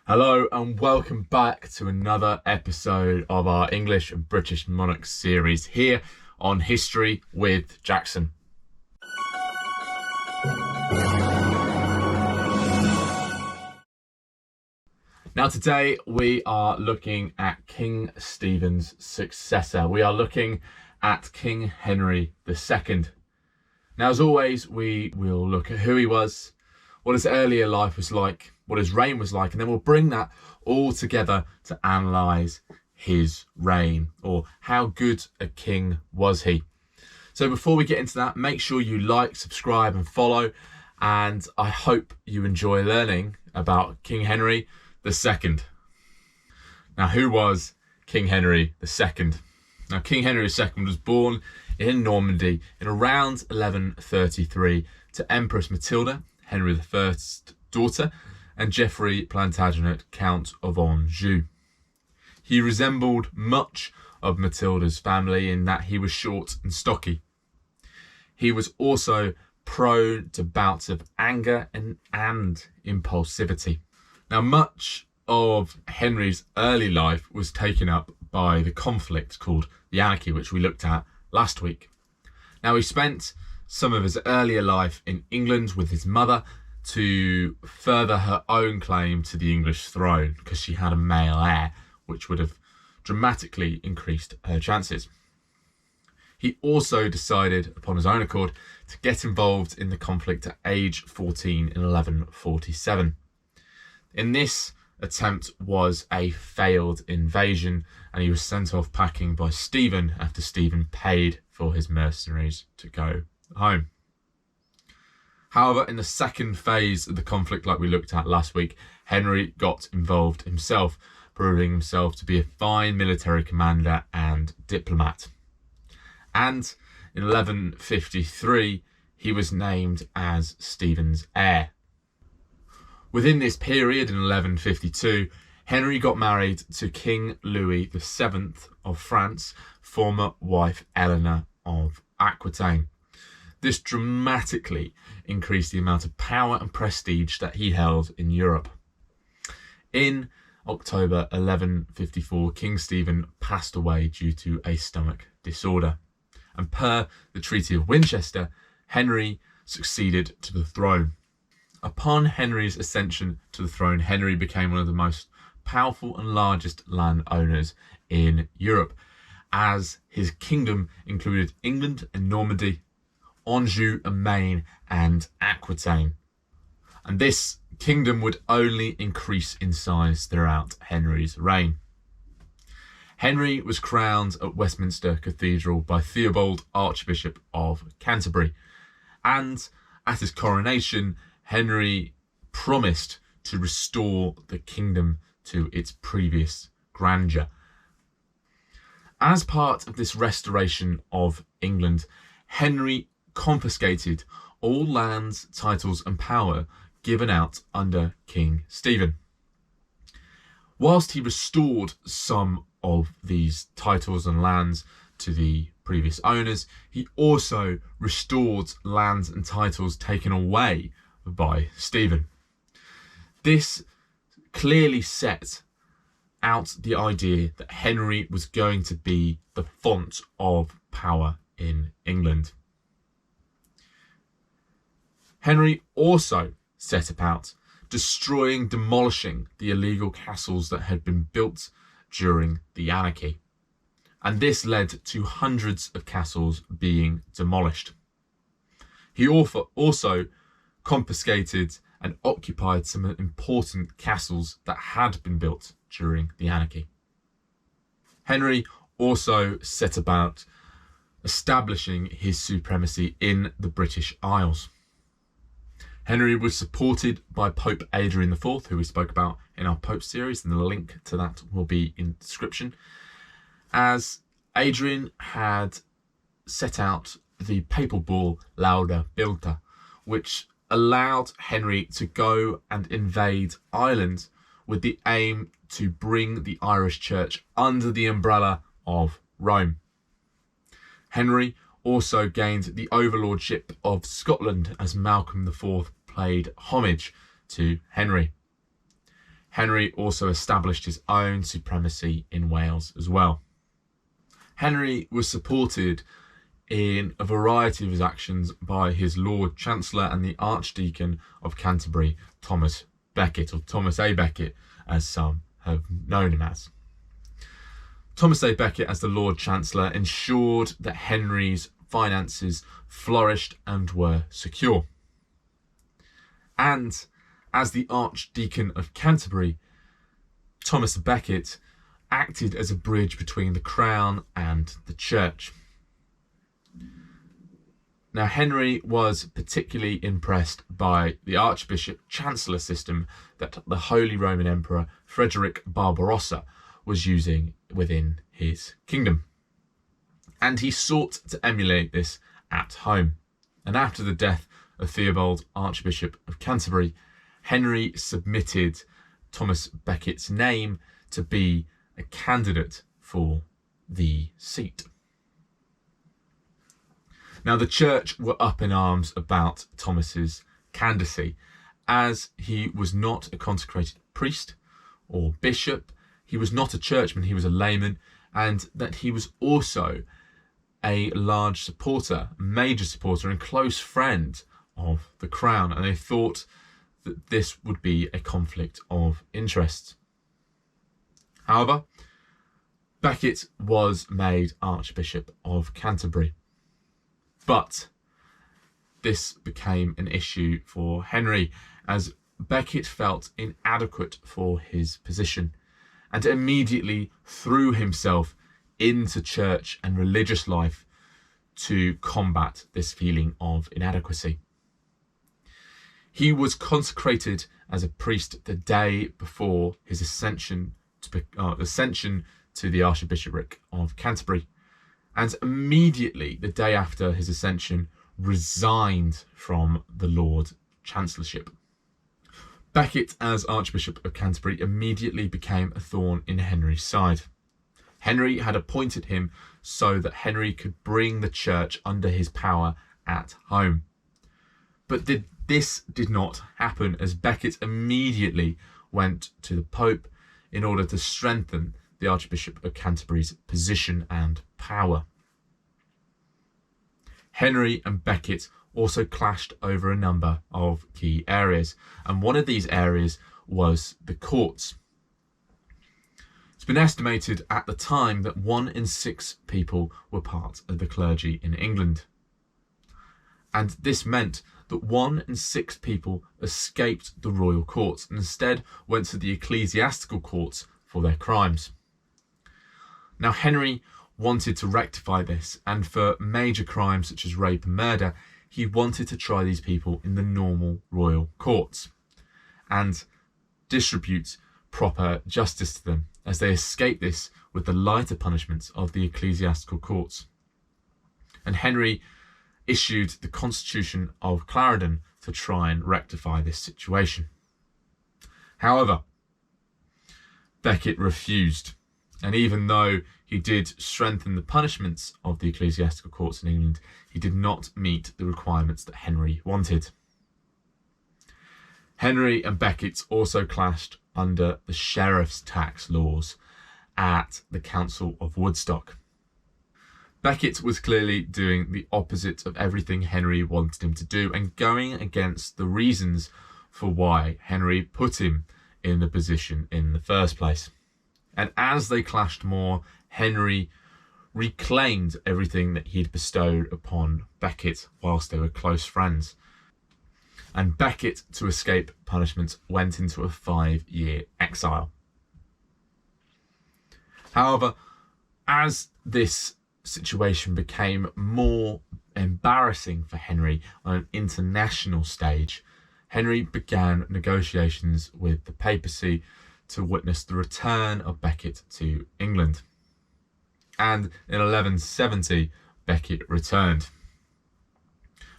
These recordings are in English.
Hello and welcome back to another episode of our English and British Monarchs series here on History with Jackson. Now today we are looking at King Stephen's successor. We are looking at King Henry II. Now as always we will look at who he was, what his earlier life was like, what his reign was like, and then we'll bring that all together to analyse his reign, or how good a king was he. So before we get into that, make sure you like, subscribe and follow, and I hope you enjoy learning about King Henry II. Now, who was King Henry II? Now, King Henry II was born in Normandy in around 1133 to Empress Matilda, Henry I's daughter, and Geoffrey Plantagenet, Count of Anjou. He resembled much of Matilda's family in that he was short and stocky. He was also prone to bouts of anger and impulsivity. Now, much of Henry's early life was taken up by the conflict called the Anarchy, which we looked at last week. Now, he spent some of his earlier life in England with his mother to further her own claim to the English throne, because she had a male heir, which would have dramatically increased her chances. He also decided, upon his own accord, to get involved in the conflict at age 14 in 1147. In this attempt was a failed invasion, and he was sent off packing by Stephen after Stephen paid for his mercenaries to go home. However, in the second phase of the conflict, like we looked at last week, Henry got involved himself, proving himself to be a fine military commander and diplomat. And in 1153, he was named as Stephen's heir. Within this period, in 1152, Henry got married to King Louis VII of France, former wife Eleanor of Aquitaine. This dramatically increased the amount of power and prestige that he held in Europe. In October 1154, King Stephen passed away due to a stomach disorder. And per the Treaty of Winchester, Henry succeeded to the throne. Upon Henry's ascension to the throne, Henry became one of the most powerful and largest landowners in Europe, as his kingdom included England and Normandy, Anjou and Maine, and Aquitaine. And this kingdom would only increase in size throughout Henry's reign. Henry was crowned at Westminster Cathedral by Theobald, Archbishop of Canterbury, and at his coronation, Henry promised to restore the kingdom to its previous grandeur. As part of this restoration of England, Henry confiscated all lands, titles and power given out under King Stephen. Whilst he restored some of these titles and lands to the previous owners, he also restored lands and titles taken away by Stephen. This clearly set out the idea that Henry was going to be the font of power in England. Henry also set about demolishing the illegal castles that had been built during the Anarchy. And this led to hundreds of castles being demolished. He also confiscated and occupied some important castles that had been built during the Anarchy. Henry also set about establishing his supremacy in the British Isles. Henry was supported by Pope Adrian IV, who we spoke about in our Pope series, and the link to that will be in the description, as Adrian had set out the papal bull Lauda Bilta, which allowed Henry to go and invade Ireland with the aim to bring the Irish Church under the umbrella of Rome. Henry also gained the overlordship of Scotland as Malcolm IV paid homage to Henry. Henry also established his own supremacy in Wales as well. Henry was supported in a variety of his actions by his Lord Chancellor and the Archdeacon of Canterbury, Thomas Becket, or Thomas A. Becket, as some have known him as. Thomas A. Becket, as the Lord Chancellor, ensured that Henry's finances flourished and were secure. And as the Archdeacon of Canterbury, Thomas Becket acted as a bridge between the Crown and the Church. Now, Henry was particularly impressed by the Archbishop Chancellor system that the Holy Roman Emperor Frederick Barbarossa was using within his kingdom. And he sought to emulate this at home. And after the death of Theobald, Archbishop of Canterbury, Henry submitted Thomas Becket's name to be a candidate for the seat. Now, the church were up in arms about Thomas's candidacy, as he was not a consecrated priest or bishop, he was not a churchman, he was a layman, and that he was also a large supporter, major supporter and close friend of the Crown, and they thought that this would be a conflict of interest. However, Becket was made Archbishop of Canterbury. But this became an issue for Henry, as Becket felt inadequate for his position and immediately threw himself into church and religious life to combat this feeling of inadequacy. He was consecrated as a priest the day before his ascension to the Archbishopric of Canterbury, and immediately the day after his ascension resigned from the Lord Chancellorship. Becket, as Archbishop of Canterbury, immediately became a thorn in Henry's side. Henry had appointed him so that Henry could bring the church under his power at home. But this did not happen, as Becket immediately went to the Pope in order to strengthen the Archbishop of Canterbury's position and power. Henry and Becket also clashed over a number of key areas, and one of these areas was the courts. It's been estimated at the time that 1 in 6 people were part of the clergy in England. And this meant that 1 in 6 people escaped the royal courts and instead went to the ecclesiastical courts for their crimes. Now, Henry wanted to rectify this, and for major crimes such as rape and murder, he wanted to try these people in the normal royal courts and distribute proper justice to them, as they escape this with the lighter punishments of the ecclesiastical courts. And Henry issued the Constitution of Claredon to try and rectify this situation. However, Becket refused, and even though he did strengthen the punishments of the ecclesiastical courts in England, he did not meet the requirements that Henry wanted. Henry and Becket also clashed under the sheriff's tax laws at the Council of Woodstock. Becket was clearly doing the opposite of everything Henry wanted him to do and going against the reasons for why Henry put him in the position in the first place. And as they clashed more, Henry reclaimed everything that he'd bestowed upon Becket whilst they were close friends. And Becket, to escape punishment, went into a 5-year exile. However, as this situation became more embarrassing for Henry on an international stage, Henry began negotiations with the papacy to witness the return of Becket to England. And in 1170, Becket returned,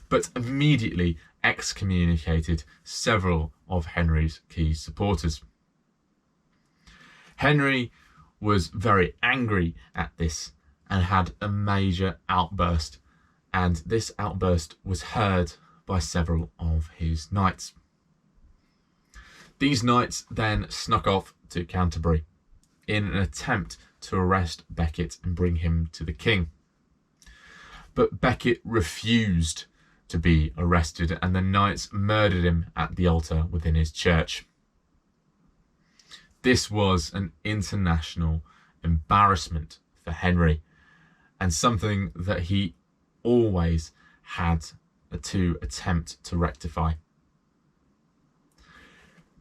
but immediately excommunicated several of Henry's key supporters. Henry was very angry at this and had a major outburst, and this outburst was heard by several of his knights. These knights then snuck off to Canterbury in an attempt to arrest Becket and bring him to the king. But Becket refused to be arrested, and the knights murdered him at the altar within his church. This was an international embarrassment for Henry, and something that he always had to attempt to rectify.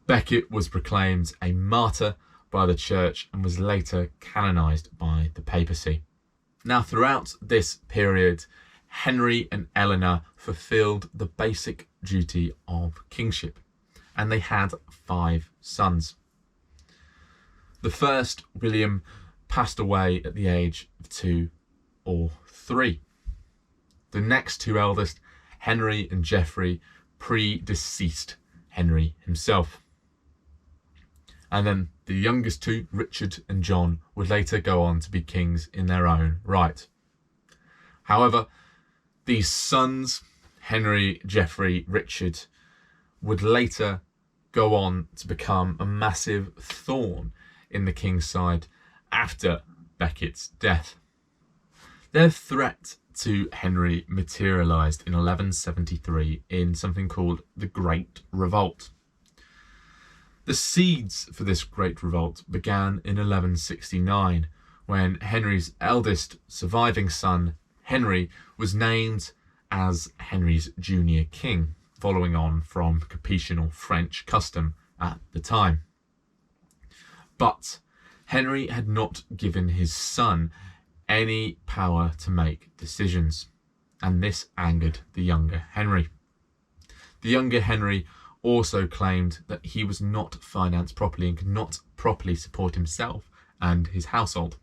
Becket was proclaimed a martyr by the church and was later canonised by the papacy. Now, throughout this period, Henry and Eleanor fulfilled the basic duty of kingship, and they had 5 sons. The first, William, passed away at the age of 2 or 3. The next 2 eldest, Henry and Geoffrey, predeceased Henry himself. And then the youngest 2, Richard and John, would later go on to be kings in their own right. However, these sons, Henry, Geoffrey, Richard, would later go on to become a massive thorn in the king's side after Becket's death. Their threat to Henry materialised in 1173 in something called the Great Revolt. The seeds for this Great Revolt began in 1169, when Henry's eldest surviving son, Henry, was named as Henry's junior king, following on from Capetian or French custom at the time. But Henry had not given his son any power to make decisions, and this angered the younger Henry. The younger Henry also claimed that he was not financed properly and could not properly support himself and his household.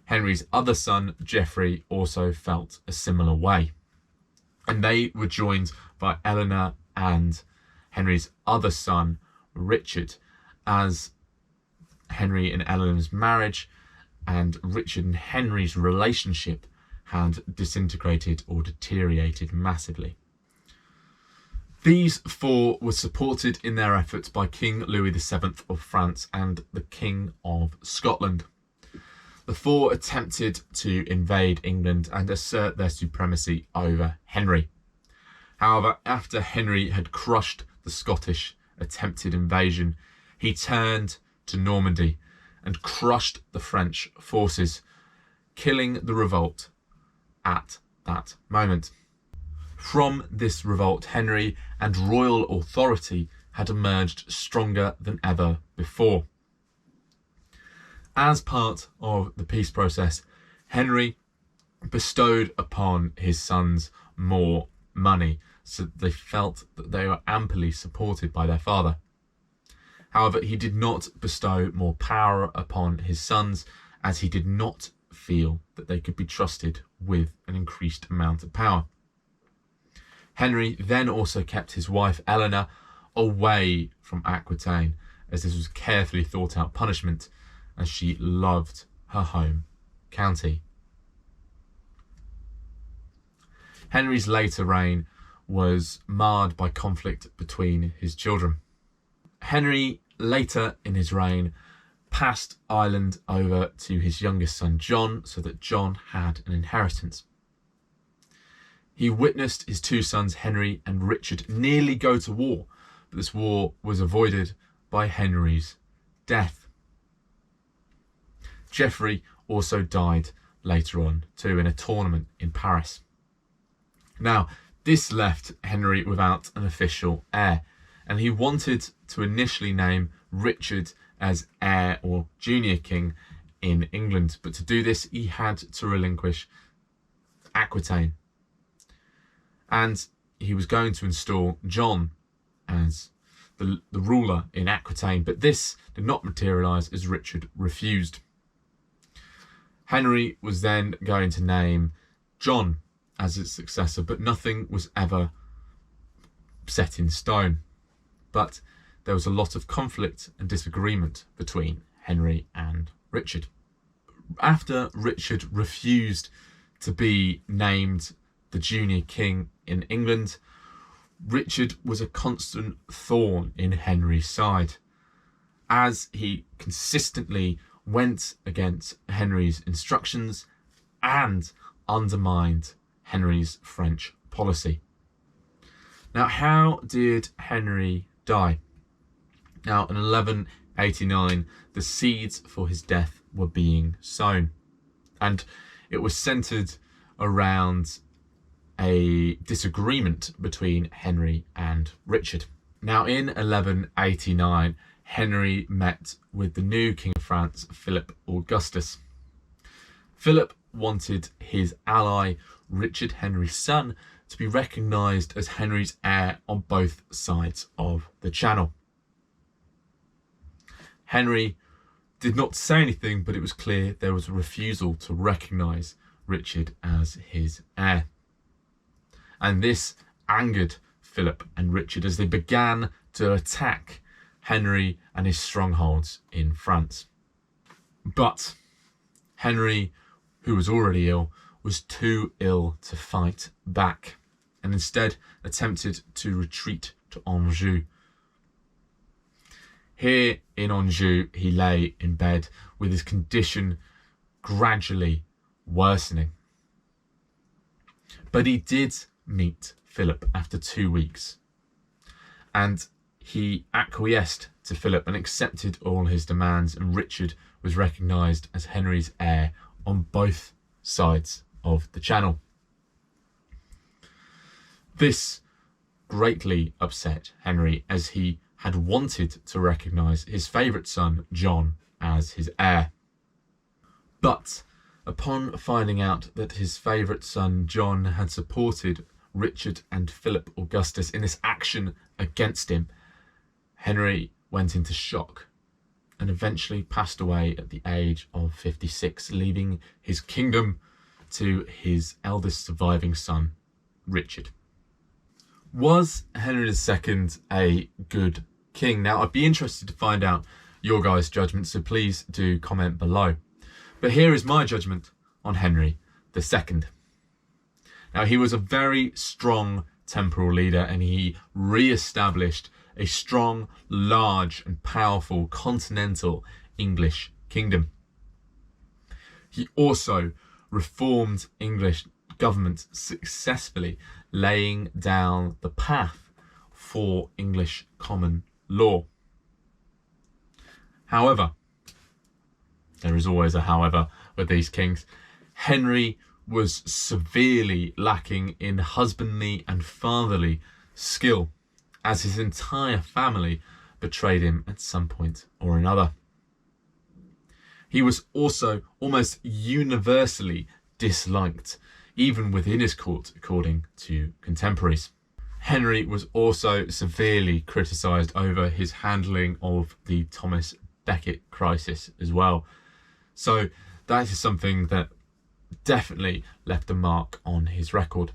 Henry's other son, Geoffrey, also felt a similar way, and they were joined by Eleanor and Henry's other son, Richard, as Henry and Eleanor's marriage and Richard and Henry's relationship had disintegrated or deteriorated massively. These 4 were supported in their efforts by King Louis VII of France and the King of Scotland. The 4 attempted to invade England and assert their supremacy over Henry. However, after Henry had crushed the Scottish attempted invasion, he turned to Normandy and crushed the French forces, killing the revolt at that moment. From this revolt, Henry and royal authority had emerged stronger than ever before. As part of the peace process, Henry bestowed upon his sons more money, so that they felt that they were amply supported by their father. However, he did not bestow more power upon his sons, as he did not feel that they could be trusted with an increased amount of power. Henry then also kept his wife Eleanor away from Aquitaine, as this was carefully thought out punishment, as she loved her home county. Henry's later reign was marred by conflict between his children. Henry later in his reign passed Ireland over to his youngest son John, so that John had an inheritance. He witnessed his 2 sons Henry and Richard nearly go to war, but this war was avoided by Henry's death. Geoffrey also died later on too in a tournament in Paris. Now, this left Henry without an official heir, and he wanted to initially name Richard as heir or junior king in England, but to do this he had to relinquish Aquitaine, and he was going to install John as the ruler in Aquitaine, but this did not materialise as Richard refused. Henry was then going to name John as its successor, but nothing was ever set in stone. But there was a lot of conflict and disagreement between Henry and Richard. After Richard refused to be named the junior king in England, Richard was a constant thorn in Henry's side, as he consistently went against Henry's instructions and undermined Henry's French policy. Now, how did Henry die? Now, in 1189, the seeds for his death were being sown, and it was centred around a disagreement between Henry and Richard. Now, in 1189, Henry met with the new King of France, Philip Augustus. Philip wanted his ally, Richard, Henry's son, to be recognised as Henry's heir on both sides of the Channel. Henry did not say anything, but it was clear there was a refusal to recognise Richard as his heir. And this angered Philip and Richard as they began to attack Henry and his strongholds in France. But Henry, who was already ill, was too ill to fight back, and instead attempted to retreat to Anjou. Here in Anjou, he lay in bed with his condition gradually worsening. But he did meet Philip after 2 weeks, and he acquiesced to Philip and accepted all his demands, and Richard was recognised as Henry's heir on both sides of the Channel. This greatly upset Henry, as he had wanted to recognise his favourite son, John, as his heir. But upon finding out that his favourite son, John, had supported Richard and Philip Augustus in this action against him, Henry went into shock and eventually passed away at the age of 56, leaving his kingdom to his eldest surviving son, Richard. Was Henry II a good king? Now, I'd be interested to find out your guys' judgment, so please do comment below. But here is my judgment on Henry II. Now, he was a very strong temporal leader, and he re-established a strong, large and powerful continental English kingdom. He also reformed English government successfully, laying down the path for English common law. However, there is always a however with these kings, Henry was severely lacking in husbandly and fatherly skill, as his entire family betrayed him at some point or another. He was also almost universally disliked, even within his court, according to contemporaries. Henry was also severely criticised over his handling of the Thomas Becket crisis as well. So that is something that definitely left a mark on his record.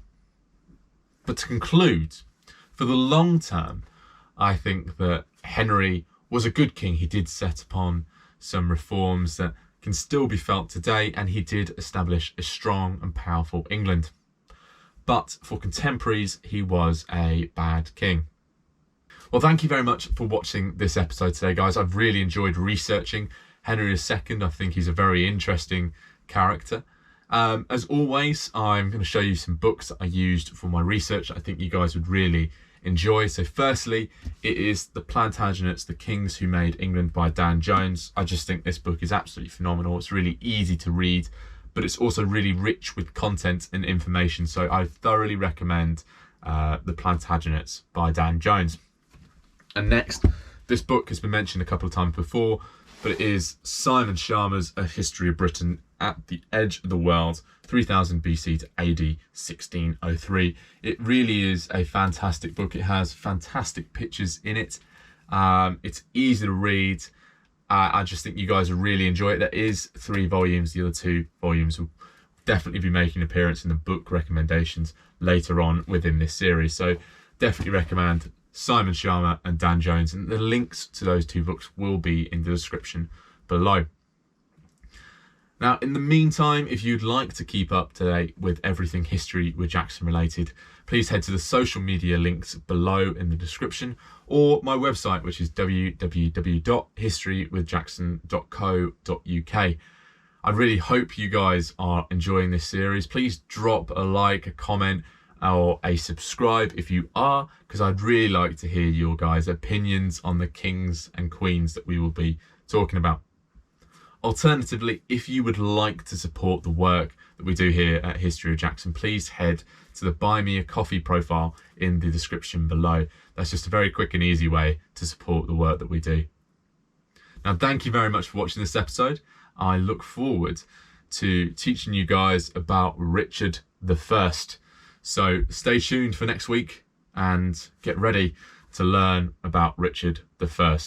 But to conclude, for the long term, I think that Henry was a good king. He did set upon some reforms that can still be felt today, and he did establish a strong and powerful England. But for contemporaries, he was a bad king. Well, thank you very much for watching this episode today, guys. I've really enjoyed researching Henry II. I think he's a very interesting character. As always, I'm going to show you some books that I used for my research I think you guys would really enjoy. So firstly, it is The Plantagenets, The Kings Who Made England by Dan Jones. I just think this book is absolutely phenomenal. It's really easy to read, but it's also really rich with content and information. So I thoroughly recommend The Plantagenets by Dan Jones. And next, this book has been mentioned a couple of times before, but it is Simon Schama's A History of Britain at the Edge of the World, 3000 BC to AD 1603. It really is a fantastic book. It has fantastic pictures in it. It's easy to read. I just think you guys will really enjoy it. There is 3 volumes. The other 2 volumes will definitely be making an appearance in the book recommendations later on within this series. So definitely recommend Simon Schama and Dan Jones, and the links to those 2 books will be in the description below. Now, in the meantime, if you'd like to keep up to date with everything history with Jackson related, please head to the social media links below in the description, or my website, which is www.historywithjackson.co.uk. I really hope you guys are enjoying this series. Please drop a like, a comment, or a subscribe if you are, because I'd really like to hear your guys' opinions on the kings and queens that we will be talking about. Alternatively, if you would like to support the work that we do here at History of Jackson, please head to the Buy Me a Coffee profile in the description below. That's just a very quick and easy way to support the work that we do. Now, thank you very much for watching this episode. I look forward to teaching you guys about Richard I. So stay tuned for next week and get ready to learn about Richard I.